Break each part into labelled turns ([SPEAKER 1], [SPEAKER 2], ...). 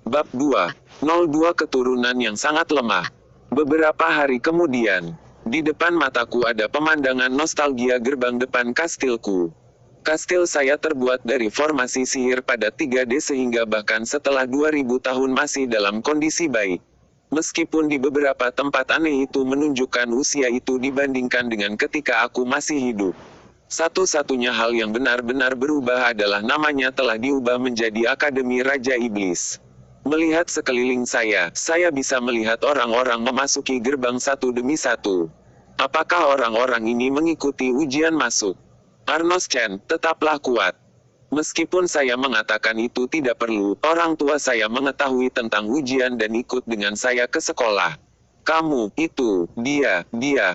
[SPEAKER 1] Bab 2. 02 Keturunan yang sangat lemah. Beberapa hari kemudian, di depan mataku ada pemandangan nostalgia gerbang depan kastilku. Kastil saya terbuat dari formasi sihir pada 3D sehingga bahkan setelah 2000 tahun masih dalam kondisi baik. Meskipun di beberapa tempat aneh itu menunjukkan usia itu dibandingkan dengan ketika aku masih hidup. Satu-satunya hal yang benar-benar berubah adalah namanya telah diubah menjadi Akademi Raja Iblis. Melihat sekeliling saya bisa melihat orang-orang memasuki gerbang satu demi satu. Apakah orang-orang ini mengikuti ujian masuk? Arnos Chen, tetaplah kuat. Meskipun saya mengatakan itu tidak perlu, orang tua saya mengetahui tentang ujian dan ikut dengan saya ke sekolah. Kamu, itu, dia,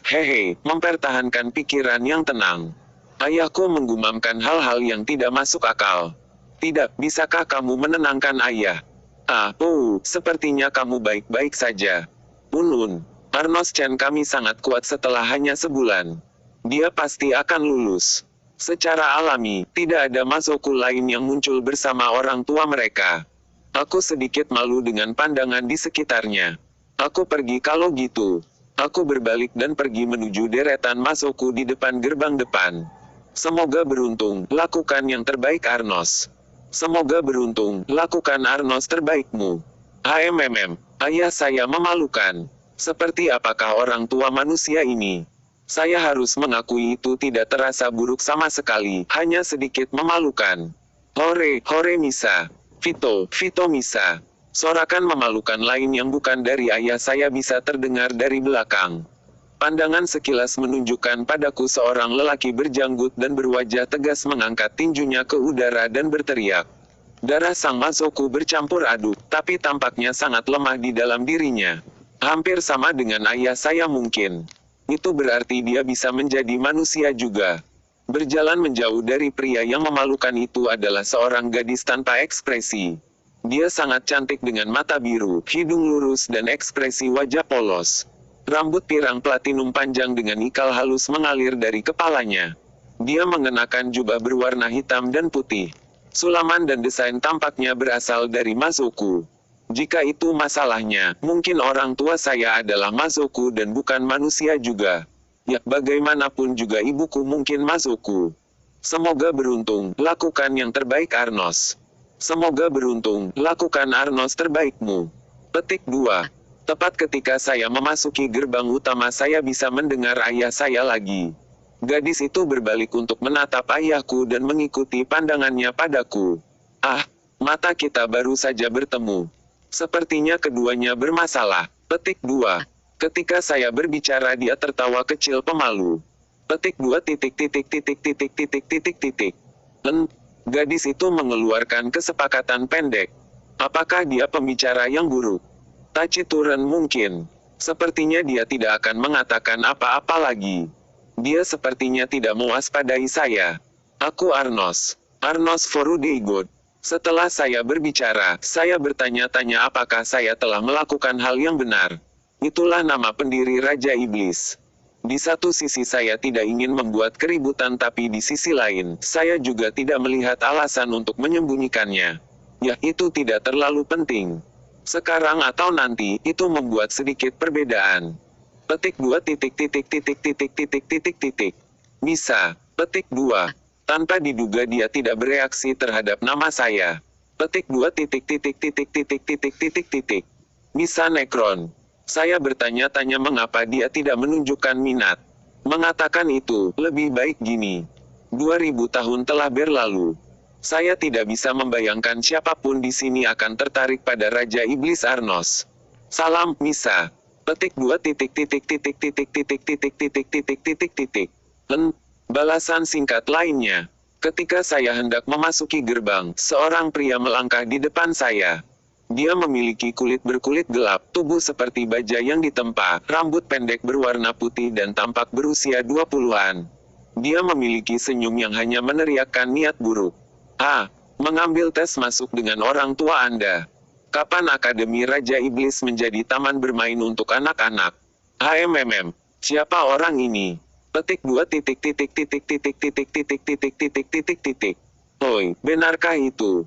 [SPEAKER 1] hehe, mempertahankan pikiran yang tenang. Ayahku menggumamkan hal-hal yang tidak masuk akal. Tidak, bisakah kamu menenangkan ayah? Sepertinya kamu baik-baik saja. Arnos Chen kami sangat kuat setelah hanya sebulan. Dia pasti akan lulus. Secara alami, tidak ada Mazoku lain yang muncul bersama orang tua mereka. Aku sedikit malu dengan pandangan di sekitarnya. Aku pergi kalau gitu. Aku berbalik dan pergi menuju deretan Mazoku di depan gerbang depan. Semoga beruntung, lakukan yang terbaik Arnos. Semoga beruntung, lakukan Arnos terbaikmu. Ayah saya memalukan. Seperti apakah orang tua manusia ini? Saya harus mengakui itu tidak terasa buruk sama sekali, hanya sedikit memalukan. Hore Misa. Vito Misa. Sorakan memalukan lain yang bukan dari ayah saya bisa terdengar dari belakang. Pandangan sekilas menunjukkan padaku seorang lelaki berjanggut dan berwajah tegas mengangkat tinjunya ke udara dan berteriak. Darah sang Mazoku bercampur aduk, tapi tampaknya sangat lemah di dalam dirinya. Hampir sama dengan ayah saya mungkin. Itu berarti dia bisa menjadi manusia juga. Berjalan menjauh dari pria yang memalukan itu adalah seorang gadis tanpa ekspresi. Dia sangat cantik dengan mata biru, hidung lurus dan ekspresi wajah polos. Rambut pirang platinum panjang dengan ikal halus mengalir dari kepalanya. Dia mengenakan jubah berwarna hitam dan putih. Sulaman dan desain tampaknya berasal dari Mazoku. Jika itu masalahnya, mungkin orang tua saya adalah Mazoku dan bukan manusia juga. Ya, bagaimanapun juga ibuku mungkin Mazoku. Semoga beruntung, lakukan yang terbaik Arnos. Semoga beruntung, lakukan Arnos terbaikmu. Petik 2. Tepat ketika saya memasuki gerbang utama saya bisa mendengar ayah saya lagi. Gadis itu berbalik untuk menatap ayahku dan mengikuti pandangannya padaku. Mata kita baru saja bertemu. Sepertinya keduanya bermasalah. Petik 2. Ketika saya berbicara dia tertawa kecil pemalu. Petik 2. Gadis itu mengeluarkan kesepakatan pendek. Apakah dia pembicara yang buruk? Taciturn mungkin. Sepertinya dia tidak akan mengatakan apa-apa lagi. Dia sepertinya tidak mewaspadai saya. Aku Arnos Forudeigot. Setelah saya berbicara, saya bertanya-tanya apakah saya telah melakukan hal yang benar. Itulah nama pendiri Raja Iblis. Di satu sisi saya tidak ingin membuat keributan tapi di sisi lain, saya juga tidak melihat alasan untuk menyembunyikannya. Ya, itu tidak terlalu penting. Sekarang atau nanti, itu membuat sedikit perbedaan. Petik 2. Misa. Petik 2. Tanpa diduga dia tidak bereaksi terhadap nama saya. Petik 2. Misa Necron. Saya bertanya-tanya mengapa dia tidak menunjukkan minat. Mengatakan itu, lebih baik gini. 2000 tahun telah berlalu. Saya tidak bisa membayangkan siapapun di sini akan tertarik pada Raja Iblis Arnos. Salam, Misa. Petik 2. Balasan singkat lainnya. Ketika saya hendak memasuki gerbang, seorang pria melangkah di depan saya. Dia memiliki kulit berkulit gelap, tubuh seperti baja yang ditempa, rambut pendek berwarna putih dan tampak berusia 20-an. Dia memiliki senyum yang hanya meneriakkan niat buruk. Mengambil tes masuk dengan orang tua Anda. Kapan Akademi Raja Iblis menjadi taman bermain untuk anak-anak? Siapa orang ini? Petik 2. Benarkah itu?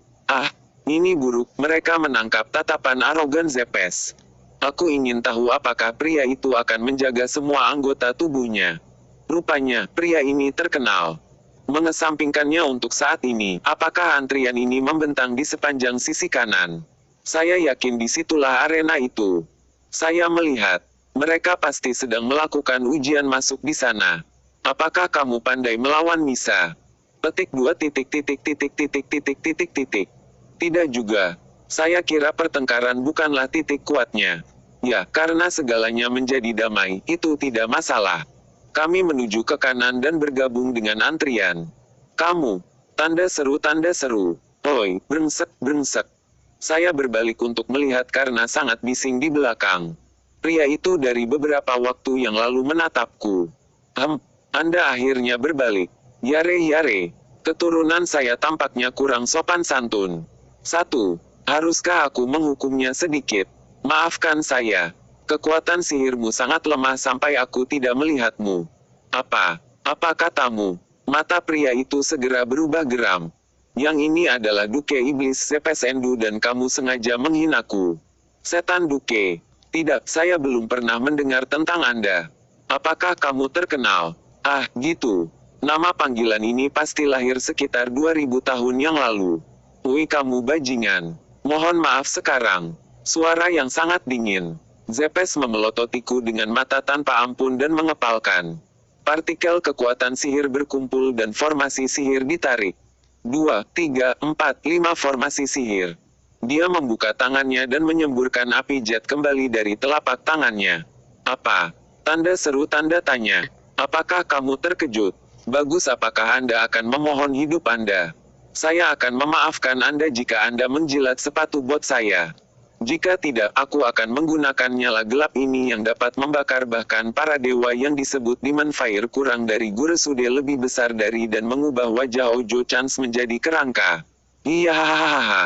[SPEAKER 1] Ini buruk, mereka menangkap tatapan arogan Zepes. Aku ingin tahu apakah pria itu akan menjaga semua anggota tubuhnya. Rupanya, pria ini terkenal. Mengesampingkannya untuk saat ini, apakah antrian ini membentang di sepanjang sisi kanan? Saya yakin disitulah arena itu. Saya melihat, mereka pasti sedang melakukan ujian masuk di sana. Apakah kamu pandai melawan Misa? Petik 2 titik titik titik titik titik titik titik. Tidak juga. Saya kira pertengkaran bukanlah titik kuatnya. Ya, karena segalanya menjadi damai, itu tidak masalah. Kami menuju ke kanan dan bergabung dengan antrian. Kamu. Tanda seru tanda seru. Oi, brengsek, brengsek. Saya berbalik untuk melihat karena sangat bising di belakang. Pria itu dari beberapa waktu yang lalu menatapku. Anda akhirnya berbalik. Yare yare. Keturunan saya tampaknya kurang sopan santun. 1. Haruskah aku menghukumnya sedikit? Maafkan saya. Kekuatan sihirmu sangat lemah sampai aku tidak melihatmu. Apa katamu? Mata pria itu segera berubah geram. Yang ini adalah Duke Iblis Zepes Endu dan kamu sengaja menghinaku. Setan Duke. Tidak, saya belum pernah mendengar tentang Anda. Apakah kamu terkenal? Ah, gitu. Nama panggilan ini pasti lahir sekitar 2000 tahun yang lalu. Woi kamu bajingan. Mohon maaf sekarang. Suara yang sangat dingin. Zepes memelototiku dengan mata tanpa ampun dan mengepalkan. Partikel kekuatan sihir berkumpul dan formasi sihir ditarik. 2, 3, 4, 5 formasi sihir. Dia membuka tangannya dan menyemburkan api jet kembali dari telapak tangannya. Apa? Tanda seru tanda tanya. Apakah kamu terkejut? Bagus, apakah Anda akan memohon hidup Anda? Saya akan memaafkan Anda jika Anda menjilat sepatu bot saya. Jika tidak, aku akan menggunakan nyala gelap ini yang dapat membakar bahkan para dewa yang disebut Demon Fire kurang dari Guresude lebih besar dari dan mengubah wajah Ojo Chance menjadi kerangka. Iya hahaha.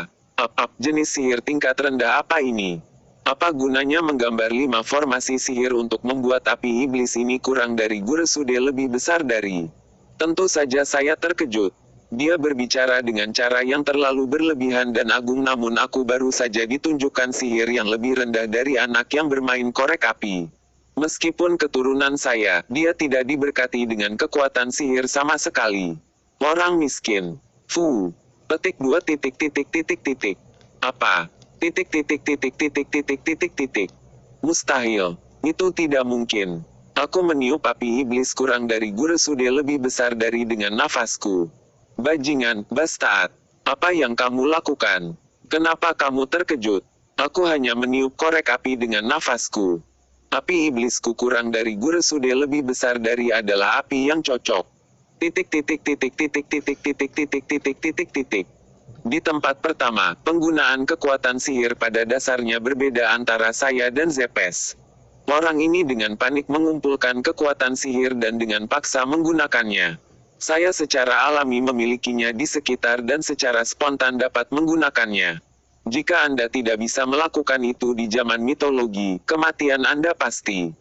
[SPEAKER 1] Jenis sihir tingkat rendah apa ini? Apa gunanya menggambar 5 formasi sihir untuk membuat api iblis ini kurang dari Guresude lebih besar dari? Tentu saja saya terkejut. Dia berbicara dengan cara yang terlalu berlebihan dan agung, namun aku baru saja ditunjukkan sihir yang lebih rendah dari anak yang bermain korek api. Meskipun keturunan saya, dia tidak diberkati dengan kekuatan sihir sama sekali. Orang miskin. Fu. Petik 2 titik titik titik titik. Apa? Titik titik titik titik titik titik titik. Mustahil. Itu tidak mungkin. Aku meniup api iblis kurang dari Guresude lebih besar dari dengan nafasku. Bajingan, Bastaat. Apa yang kamu lakukan? Kenapa kamu terkejut? Aku hanya meniup korek api dengan nafasku. Api iblisku kurang dari Guresude lebih besar dari adalah api yang cocok. Titik titik titik titik titik titik titik titik titik titik. Di tempat pertama, penggunaan kekuatan sihir pada dasarnya berbeda antara saya dan Zepes. Orang ini dengan panik mengumpulkan kekuatan sihir dan dengan paksa menggunakannya. Saya secara alami memilikinya di sekitar dan secara spontan dapat menggunakannya. Jika Anda tidak bisa melakukan itu di zaman mitologi, kematian Anda pasti.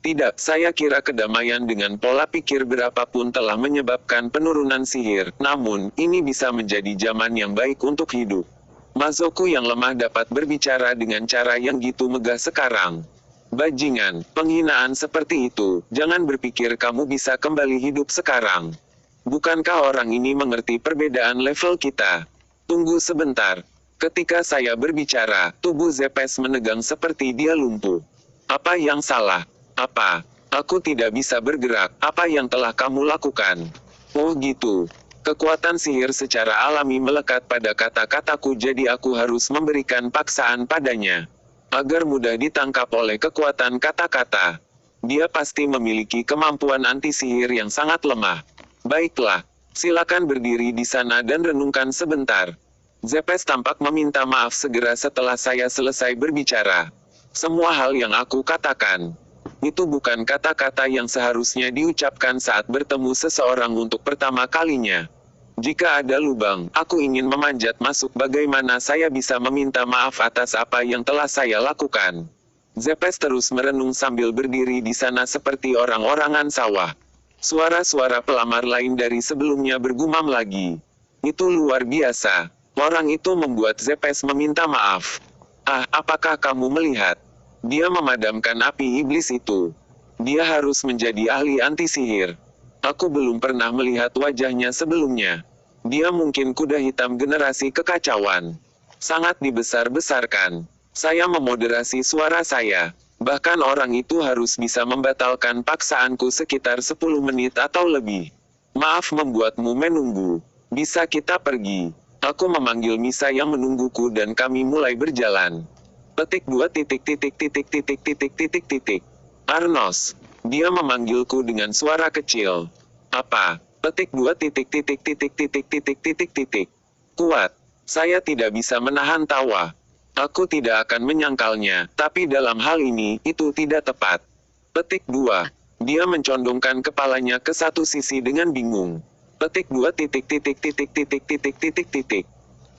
[SPEAKER 1] Tidak, saya kira kedamaian dengan pola pikir berapapun telah menyebabkan penurunan sihir, namun, ini bisa menjadi zaman yang baik untuk hidup. Mazoku yang lemah dapat berbicara dengan cara yang gitu megah sekarang. Bajingan, penghinaan seperti itu, jangan berpikir kamu bisa kembali hidup sekarang. Bukankah orang ini mengerti perbedaan level kita? Tunggu sebentar. Ketika saya berbicara, tubuh Zepes menegang seperti dia lumpuh. Apa yang salah? Apa? Aku tidak bisa bergerak. Apa yang telah kamu lakukan? Oh gitu. Kekuatan sihir secara alami melekat pada kata-kataku, jadi aku harus memberikan paksaan padanya. Agar mudah ditangkap oleh kekuatan kata-kata. Dia pasti memiliki kemampuan anti-sihir yang sangat lemah. Baiklah, silakan berdiri di sana dan renungkan sebentar. Zepes tampak meminta maaf segera setelah saya selesai berbicara. Semua hal yang aku katakan, itu bukan kata-kata yang seharusnya diucapkan saat bertemu seseorang untuk pertama kalinya. Jika ada lubang, aku ingin memanjat masuk. Bagaimana saya bisa meminta maaf atas apa yang telah saya lakukan? Zepes terus merenung sambil berdiri di sana seperti orang-orangan sawah. Suara-suara pelamar lain dari sebelumnya bergumam lagi. Itu luar biasa. Orang itu membuat Zepes meminta maaf. Ah, apakah kamu melihat? Dia memadamkan api iblis itu. Dia harus menjadi ahli anti-sihir. Aku belum pernah melihat wajahnya sebelumnya. Dia mungkin kuda hitam generasi kekacauan. Sangat dibesar-besarkan. Saya memoderasi suara saya. Bahkan orang itu harus bisa membatalkan paksaanku sekitar 10 menit atau lebih. Maaf membuatmu menunggu. Bisa kita pergi. Aku memanggil Misa yang menungguku dan kami mulai berjalan. Petik 2 titik titik titik titik titik titik titik. Arnos. Dia memanggilku dengan suara kecil. Apa? Petik 2 titik titik titik titik titik titik titik. Kuat. Saya tidak bisa menahan tawa. Aku tidak akan menyangkalnya, tapi dalam hal ini, itu tidak tepat. Petik 2. Dia mencondongkan kepalanya ke satu sisi dengan bingung. Petik 2 titik titik titik titik titik titik titik.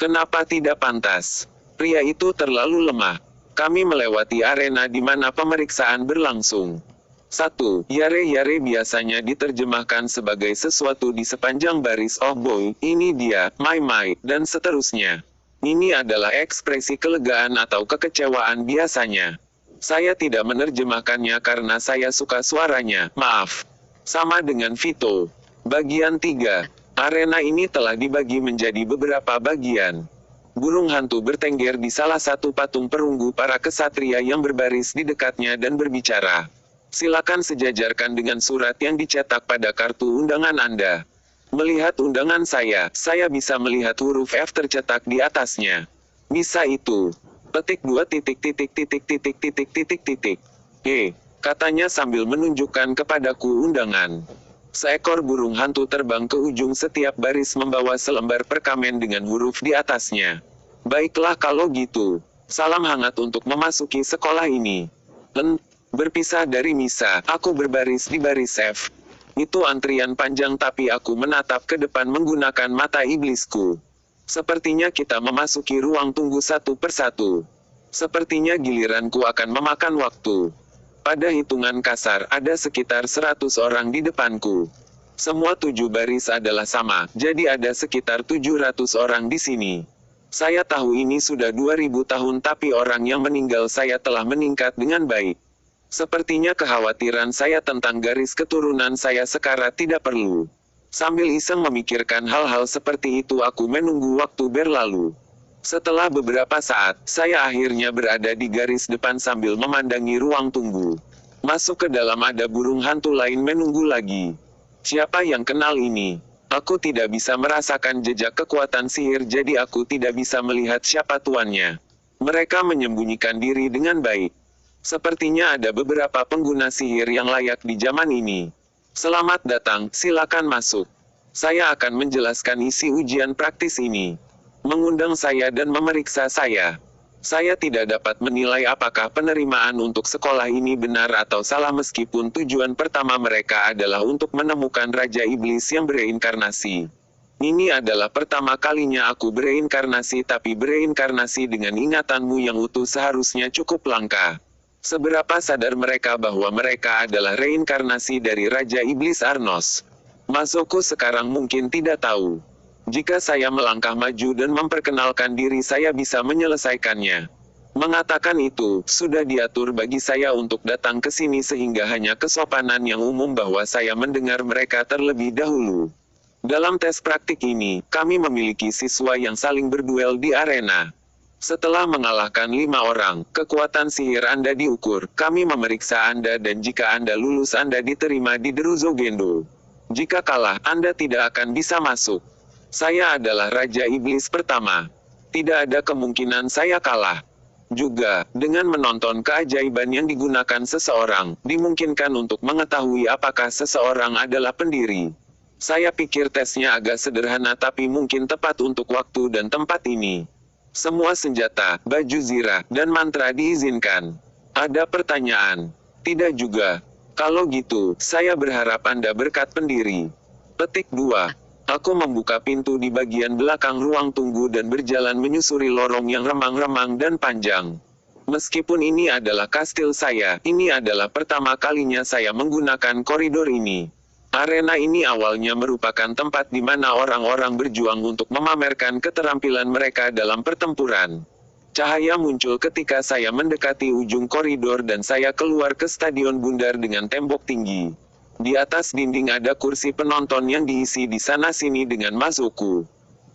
[SPEAKER 1] Kenapa tidak pantas? Pria itu terlalu lemah. Kami melewati arena di mana pemeriksaan berlangsung. 1. Yare-yare biasanya diterjemahkan sebagai sesuatu di sepanjang baris "oh boy, ini dia, my, dan seterusnya. Ini adalah ekspresi kelegaan atau kekecewaan biasanya. Saya tidak menerjemahkannya karena saya suka suaranya, maaf. Sama dengan Vito. Bagian 3. Arena ini telah dibagi menjadi beberapa bagian. Burung hantu bertengger di salah satu patung perunggu para kesatria yang berbaris di dekatnya dan berbicara. Silakan sejajarkan dengan surat yang dicetak pada kartu undangan Anda. Melihat undangan saya bisa melihat huruf F tercetak di atasnya. Misa itu. Petik 2 titik titik titik titik titik titik titik. Katanya sambil menunjukkan kepadaku undangan. Seekor burung hantu terbang ke ujung setiap baris membawa selembar perkamen dengan huruf di atasnya. Baiklah kalau gitu. Salam hangat untuk memasuki sekolah ini. Berpisah dari Misa, aku berbaris di baris F. Itu antrian panjang tapi aku menatap ke depan menggunakan mata iblisku. Sepertinya kita memasuki ruang tunggu satu persatu. Sepertinya giliranku akan memakan waktu. Pada hitungan kasar, ada sekitar 100 orang di depanku. Semua 7 baris adalah sama, jadi ada sekitar 700 orang di sini. Saya tahu ini sudah 2000 tahun tapi orang yang meninggal saya telah meningkat dengan baik. Sepertinya kekhawatiran saya tentang garis keturunan saya sekarat tidak perlu. Sambil iseng memikirkan hal-hal seperti itu aku menunggu waktu berlalu. Setelah beberapa saat, saya akhirnya berada di garis depan sambil memandangi ruang tunggu. Masuk ke dalam ada burung hantu lain menunggu lagi. Siapa yang kenal ini? Aku tidak bisa merasakan jejak kekuatan sihir jadi aku tidak bisa melihat siapa tuannya. Mereka menyembunyikan diri dengan baik. Sepertinya ada beberapa pengguna sihir yang layak di zaman ini. Selamat datang, silakan masuk. Saya akan menjelaskan isi ujian praktis ini. Mengundang saya dan memeriksa saya. Saya tidak dapat menilai apakah penerimaan untuk sekolah ini benar atau salah meskipun tujuan pertama mereka adalah untuk menemukan Raja Iblis yang bereinkarnasi. Ini adalah pertama kalinya aku bereinkarnasi tapi bereinkarnasi dengan ingatanmu yang utuh seharusnya cukup langka. Seberapa sadar mereka bahwa mereka adalah reinkarnasi dari Raja Iblis Arnos? Masoko sekarang mungkin tidak tahu. Jika saya melangkah maju dan memperkenalkan diri saya bisa menyelesaikannya. Mengatakan itu, sudah diatur bagi saya untuk datang ke sini sehingga hanya kesopanan yang umum bahwa saya mendengar mereka terlebih dahulu. Dalam tes praktik ini, kami memiliki siswa yang saling berduel di arena. Setelah mengalahkan 5 orang, kekuatan sihir Anda diukur, kami memeriksa Anda dan jika Anda lulus Anda diterima di Deruzo Gendo. Jika kalah, Anda tidak akan bisa masuk. Saya adalah Raja Iblis pertama. Tidak ada kemungkinan saya kalah. Juga, dengan menonton keajaiban yang digunakan seseorang, dimungkinkan untuk mengetahui apakah seseorang adalah pendiri. Saya pikir tesnya agak sederhana tapi mungkin tepat untuk waktu dan tempat ini. Semua senjata, baju zirah, dan mantra diizinkan. Ada pertanyaan? Tidak juga. Kalau gitu, saya berharap Anda berkat pendiri. Petik 2. Aku membuka pintu di bagian belakang ruang tunggu dan berjalan menyusuri lorong yang remang-remang dan panjang. Meskipun ini adalah kastil saya, ini adalah pertama kalinya saya menggunakan koridor ini. Arena ini awalnya merupakan tempat di mana orang-orang berjuang untuk memamerkan keterampilan mereka dalam pertempuran. Cahaya muncul ketika saya mendekati ujung koridor dan saya keluar ke stadion bundar dengan tembok tinggi. Di atas dinding ada kursi penonton yang diisi di sana-sini dengan Mazoku.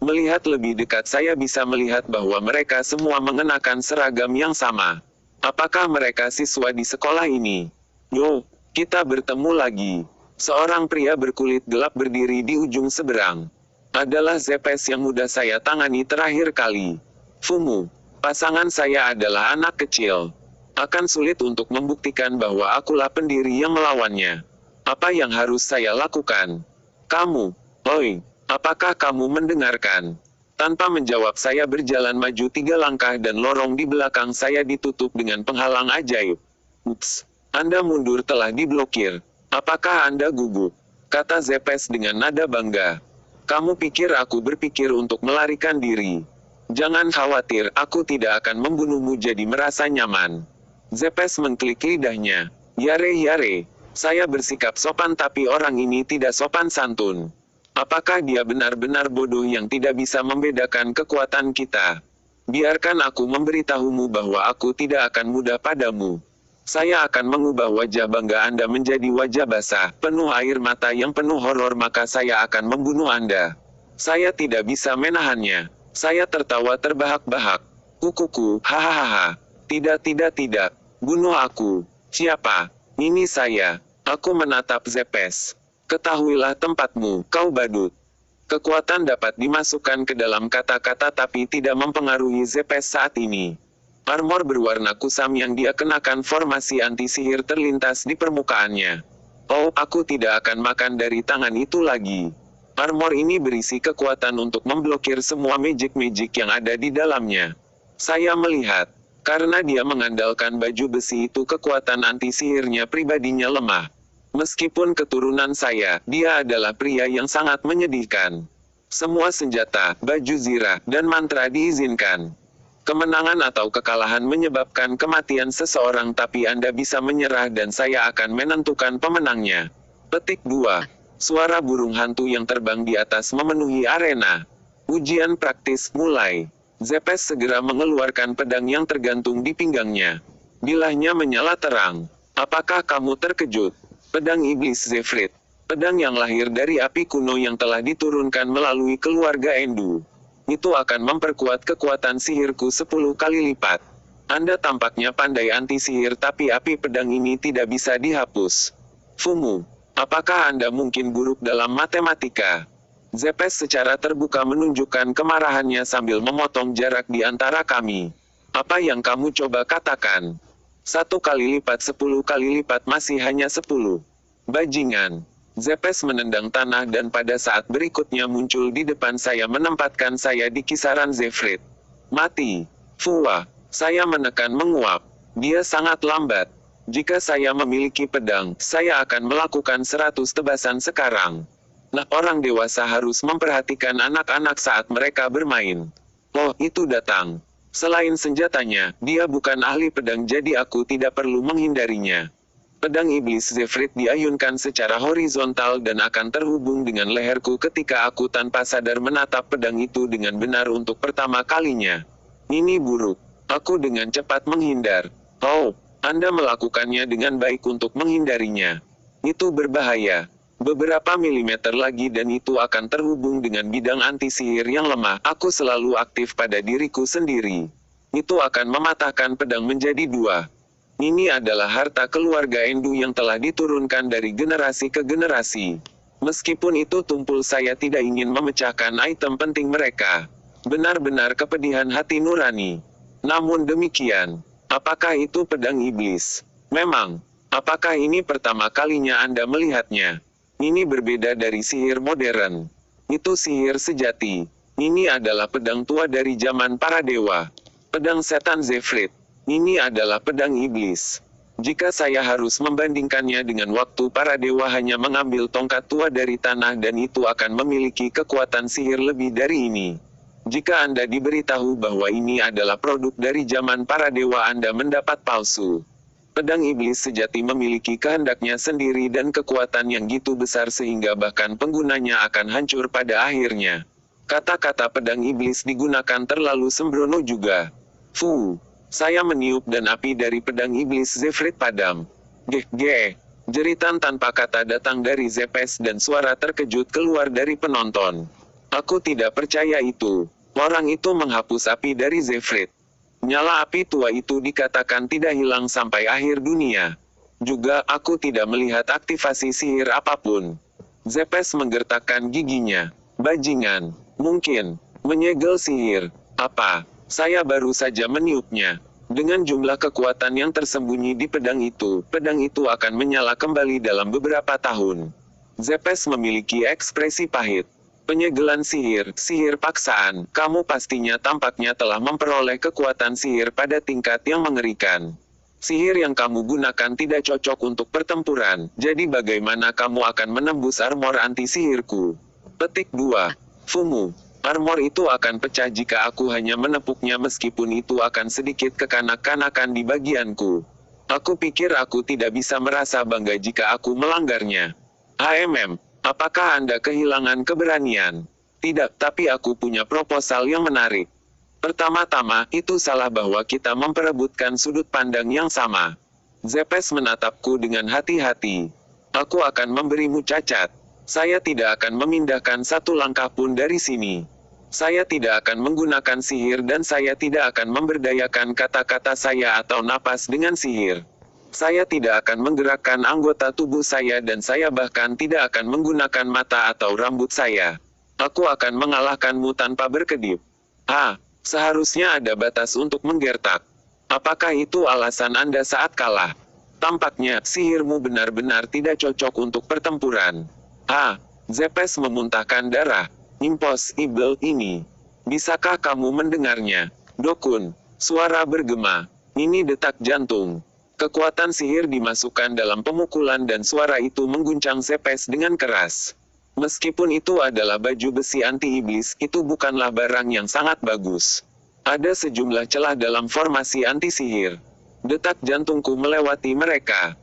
[SPEAKER 1] Melihat lebih dekat saya bisa melihat bahwa mereka semua mengenakan seragam yang sama. Apakah mereka siswa di sekolah ini? Yo, kita bertemu lagi. Seorang pria berkulit gelap berdiri di ujung seberang. Adalah Zepes yang mudah saya tangani terakhir kali. Fumu, pasangan saya adalah anak kecil. Akan sulit untuk membuktikan bahwa akulah pendiri yang melawannya. Apa yang harus saya lakukan? Kamu, oi. Apakah kamu mendengarkan? Tanpa menjawab saya berjalan maju 3 langkah dan lorong di belakang saya ditutup dengan penghalang ajaib. Ups, Anda mundur telah diblokir. Apakah Anda gugup? Kata Zepes dengan nada bangga. Kamu pikir aku berpikir untuk melarikan diri? Jangan khawatir, aku tidak akan membunuhmu jadi merasa nyaman. Zepes mengklik lidahnya. Yare, saya bersikap sopan tapi orang ini tidak sopan santun. Apakah dia benar-benar bodoh yang tidak bisa membedakan kekuatan kita? Biarkan aku memberitahumu bahwa aku tidak akan mudah padamu. Saya akan mengubah wajah bangga Anda menjadi wajah basah, penuh air mata yang penuh horor maka saya akan membunuh Anda. Saya tidak bisa menahannya. Saya tertawa terbahak-bahak. Kukuku, hahaha. Tidak. Bunuh aku. Siapa? Ini saya. Aku menatap Zepes. Ketahuilah tempatmu, kau badut. Kekuatan dapat dimasukkan ke dalam kata-kata tapi tidak mempengaruhi Zepes saat ini. Armor berwarna kusam yang dia kenakan formasi anti-sihir terlintas di permukaannya. Oh, aku tidak akan makan dari tangan itu lagi. Armor ini berisi kekuatan untuk memblokir semua magic-magic yang ada di dalamnya. Saya melihat, karena dia mengandalkan baju besi itu kekuatan anti-sihirnya pribadinya lemah. Meskipun keturunan saya, dia adalah pria yang sangat menyedihkan. Semua senjata, baju zirah, dan mantra diizinkan. Kemenangan atau kekalahan menyebabkan kematian seseorang tapi Anda bisa menyerah dan saya akan menentukan pemenangnya. Petik 2. Suara burung hantu yang terbang di atas memenuhi arena. Ujian praktis mulai. Zepes segera mengeluarkan pedang yang tergantung di pinggangnya. Bilahnya menyala terang. Apakah kamu terkejut? Pedang Iblis Zefrit. Pedang yang lahir dari api kuno yang telah diturunkan melalui keluarga Endu. Itu akan memperkuat kekuatan sihirku 10 kali lipat. Anda tampaknya pandai anti-sihir tapi api pedang ini tidak bisa dihapus. Fumu, apakah Anda mungkin buruk dalam matematika? Zepes secara terbuka menunjukkan kemarahannya sambil memotong jarak di antara kami. Apa yang kamu coba katakan? 1 kali lipat 10 kali lipat masih hanya 10. Bajingan. Zepes menendang tanah dan pada saat berikutnya muncul di depan saya menempatkan saya di kisaran Zefrit. Mati. Fuwa. Saya menekan menguap. Dia sangat lambat. Jika saya memiliki pedang, saya akan melakukan 100 tebasan sekarang. Nah, orang dewasa harus memperhatikan anak-anak saat mereka bermain. Oh, itu datang. Selain senjatanya, dia bukan ahli pedang jadi aku tidak perlu menghindarinya. Pedang Iblis Zefrit diayunkan secara horizontal dan akan terhubung dengan leherku ketika aku tanpa sadar menatap pedang itu dengan benar untuk pertama kalinya. Ini buruk. Aku dengan cepat menghindar. Oh, Anda melakukannya dengan baik untuk menghindarinya. Itu berbahaya. Beberapa milimeter lagi dan itu akan terhubung dengan bidang anti-sihir yang lemah. Aku selalu aktif pada diriku sendiri. Itu akan mematahkan pedang menjadi 2. Ini adalah harta keluarga Endu yang telah diturunkan dari generasi ke generasi. Meskipun itu tumpul saya tidak ingin memecahkan item penting mereka. Benar-benar kepedihan hati nurani. Namun demikian, apakah itu pedang iblis? Memang, apakah ini pertama kalinya Anda melihatnya? Ini berbeda dari sihir modern. Itu sihir sejati. Ini adalah pedang tua dari zaman para dewa. Pedang setan Zefrit. Ini adalah pedang iblis. Jika saya harus membandingkannya dengan waktu para dewa hanya mengambil tongkat tua dari tanah dan itu akan memiliki kekuatan sihir lebih dari ini. Jika Anda diberitahu bahwa ini adalah produk dari zaman para dewa Anda mendapat palsu. Pedang iblis sejati memiliki kehendaknya sendiri dan kekuatan yang gitu besar sehingga bahkan penggunanya akan hancur pada akhirnya. Kata-kata pedang iblis digunakan terlalu sembrono juga. Fu, saya meniup dan api dari pedang iblis Zefrit padam. Geh, jeritan tanpa kata datang dari Zepes dan suara terkejut keluar dari penonton. Aku tidak percaya itu. Orang itu menghapus api dari Zefrit. Nyala api tua itu dikatakan tidak hilang sampai akhir dunia. Juga aku tidak melihat aktivasi sihir apapun. Zepes menggertakkan giginya. Bajingan. Mungkin. Menyegel sihir. Apa? Saya baru saja meniupnya. Dengan jumlah kekuatan yang tersembunyi di pedang itu akan menyala kembali dalam beberapa tahun. Zepes memiliki ekspresi pahit. Penyegelan sihir, sihir paksaan, kamu pastinya tampaknya telah memperoleh kekuatan sihir pada tingkat yang mengerikan. Sihir yang kamu gunakan tidak cocok untuk pertempuran, jadi bagaimana kamu akan menembus armor anti-sihirku? Petik 2. Fumu. Armor itu akan pecah jika aku hanya menepuknya meskipun itu akan sedikit kekanak-kanakan di bagianku. Aku pikir aku tidak bisa merasa bangga jika aku melanggarnya. Apakah Anda kehilangan keberanian? Tidak, tapi aku punya proposal yang menarik. Pertama-tama, itu salah bahwa kita memperebutkan sudut pandang yang sama. Zepes menatapku dengan hati-hati. Aku akan memberimu cacat. Saya tidak akan memindahkan satu langkah pun dari sini. Saya tidak akan menggunakan sihir dan saya tidak akan memberdayakan kata-kata saya atau napas dengan sihir. Saya tidak akan menggerakkan anggota tubuh saya dan saya bahkan tidak akan menggunakan mata atau rambut saya. Aku akan mengalahkanmu tanpa berkedip. Seharusnya ada batas untuk menggertak. Apakah itu alasan Anda saat kalah? Tampaknya, sihirmu benar-benar tidak cocok untuk pertempuran. Zepes memuntahkan darah. Impossible ini. Bisakah kamu mendengarnya? Dokun. Suara bergema. Ini detak jantung. Kekuatan sihir dimasukkan dalam pemukulan dan suara itu mengguncang Zepes dengan keras. Meskipun itu adalah baju besi anti-iblis, itu bukanlah barang yang sangat bagus. Ada sejumlah celah dalam formasi anti-sihir. Detak jantungku melewati mereka.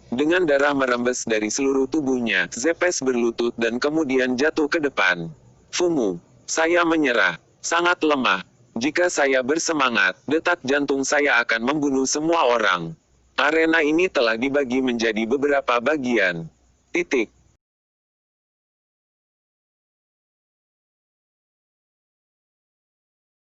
[SPEAKER 1] Dengan darah merembes dari seluruh tubuhnya, Zepes berlutut dan kemudian jatuh ke depan. Fumu. Saya menyerah. Sangat lemah. Jika saya bersemangat, detak jantung saya akan membunuh semua orang. Arena ini telah dibagi menjadi beberapa bagian.